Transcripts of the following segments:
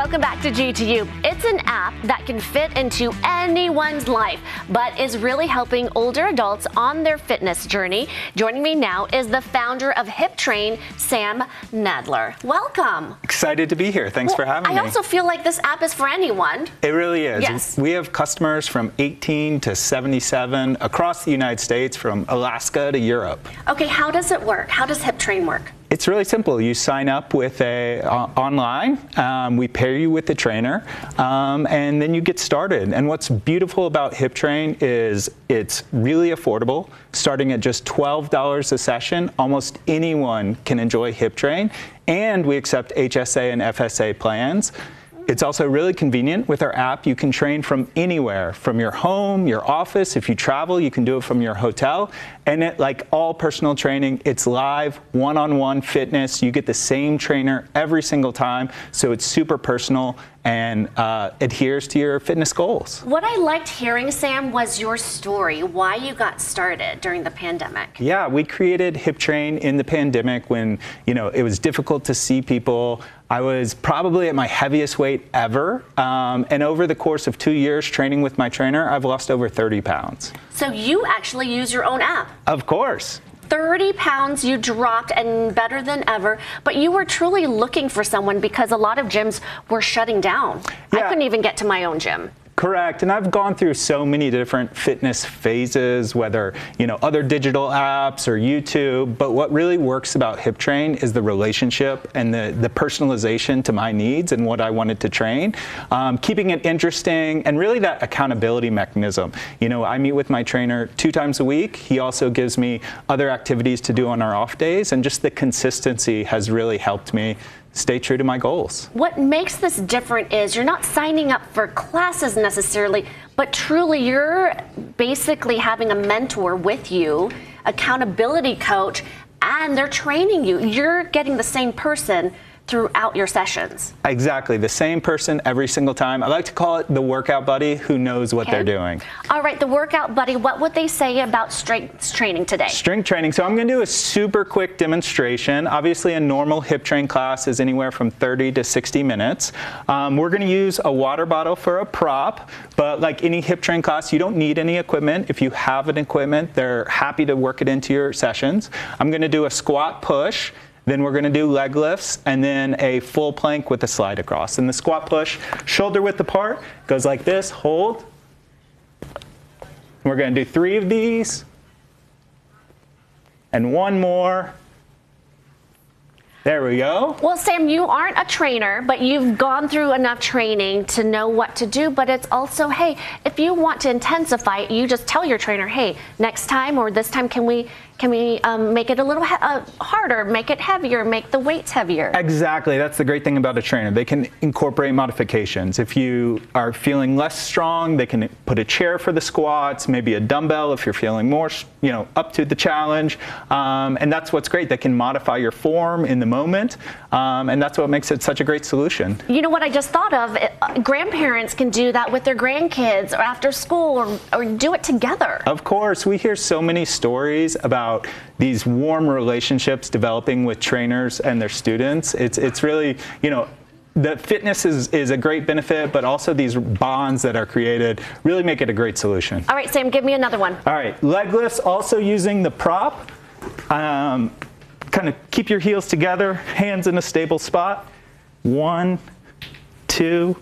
Welcome back to G2U. It's an app that can fit into anyone's life, but is really helping older adults on their fitness journey. Joining me now is the founder of HipTrain, Sam Nadler. Welcome. Excited to be here. Thanks for having me. I also feel like this app is for anyone. It really is. Yes. We have customers from 18 to 77 across the United States, from Alaska to Europe. Okay, how does it work? How does HipTrain work? It's really simple. You sign up with online. We pair you with the trainer, and then you get started. And what's beautiful about HipTrain is it's really affordable. Starting at just $12 a session, almost anyone can enjoy HipTrain. And we accept HSA and FSA plans. It's also really convenient. With our app, you can train from anywhere, from your home, your office. If you travel, you can do it from your hotel. And like all personal training, it's live, one-on-one fitness. You get the same trainer every single time, so it's super personal and adheres to your fitness goals. What I liked hearing, Sam, was your story, why you got started during the pandemic. Yeah, we created HipTrain in the pandemic when, it was difficult to see people. I was probably at my heaviest weight ever, and over the course of 2 years training with my trainer, I've lost over 30 pounds. So you actually use your own app? Of course. 30 pounds you dropped, and better than ever, but you were truly looking for someone because a lot of gyms were shutting down. Yeah. I couldn't even get to my own gym. Correct, and I've gone through so many different fitness phases, whether, other digital apps or YouTube, but what really works about HipTrain is the relationship and the personalization to my needs and what I wanted to train, keeping it interesting, and really that accountability mechanism. I meet with my trainer 2 times a week. He also gives me other activities to do on our off days, and just the consistency has really helped me stay true to my goals. What makes this different is you're not signing up for classes necessarily, but truly you're basically having a mentor with you, accountability coach, and they're training you. You're getting the same person throughout your sessions. Exactly, the same person every single time. I like to call it the workout buddy who knows what they're doing. All right, the workout buddy, what would they say about strength training today? Strength training, so I'm gonna do a super quick demonstration. Obviously a normal HipTrain class is anywhere from 30 to 60 minutes. We're gonna use a water bottle for a prop, but like any HipTrain class, you don't need any equipment. If you have an equipment, they're happy to work it into your sessions. I'm gonna do a squat push. Then we're gonna do leg lifts, and then a full plank with a slide across. And the squat push, shoulder width apart, goes like this, hold. We're gonna do 3 of these, and 1 more. There we go. Well, Sam, you aren't a trainer, but you've gone through enough training to know what to do. But it's also, hey, if you want to intensify it, you just tell your trainer, hey, next time or this time, can we make it a little harder, make it heavier, make the weights heavier? Exactly. That's the great thing about a trainer. They can incorporate modifications. If you are feeling less strong, they can put a chair for the squats, maybe a dumbbell if you're feeling more, up to the challenge. And that's what's great. They can modify your form in the moment, and that's what makes it such a great solution. You know what I just thought of? Grandparents can do that with their grandkids or after school, or do it together. Of course. We hear so many stories about these warm relationships developing with trainers and their students. It's really, the fitness is a great benefit, but also these bonds that are created really make it a great solution. All right, Sam, give me another one. All right, leg lifts, also using the prop. Kind of keep your heels together, hands in a stable spot. 1, 2,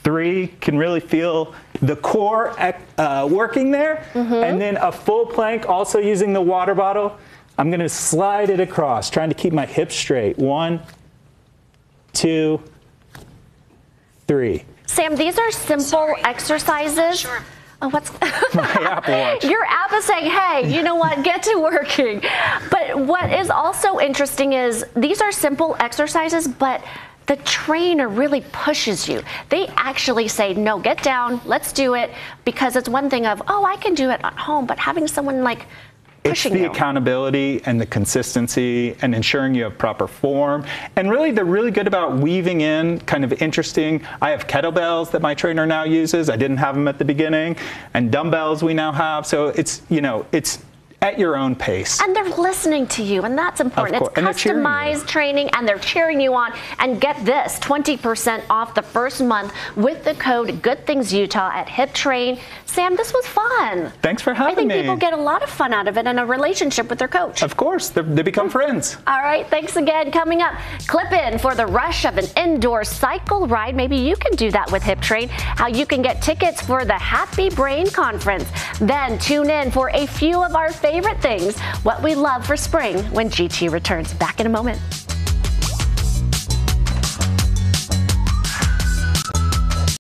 3, can really feel the core working there. And then a full plank, also using the water bottle. I'm gonna slide it across, trying to keep my hips straight. 1, 2, 3. Sam, these are simple exercises. Sure. Oh, what's my Apple Watch? Your app is saying, hey, you know what, get to working. But what is also interesting is these are simple exercises, but the trainer really pushes you. They actually say, no, get down, let's do it, because it's one thing of, oh, I can do it at home, but having someone like pushing you. It's the accountability and the consistency and ensuring you have proper form. And really, they're really good about weaving in kind of interesting. I have kettlebells that my trainer now uses. I didn't have them at the beginning. And dumbbells we now have. So it's, at your own pace. And they're listening to you, and that's important. Of course. And It's they're cheering you. customized training, and they're cheering you on. And get this, 20% off the first month with the code GoodThingsUtah at HipTrain. Sam, this was fun. Thanks for having me. I think people get a lot of fun out of it and a relationship with their coach. Of course, they become friends. All right, thanks again. Coming up, clip in for the rush of an indoor cycle ride. Maybe you can do that with HipTrain. How you can get tickets for the Happy Brain Conference. Then tune in for a few of our favorite things, what we love for spring when GT returns. Back in a moment.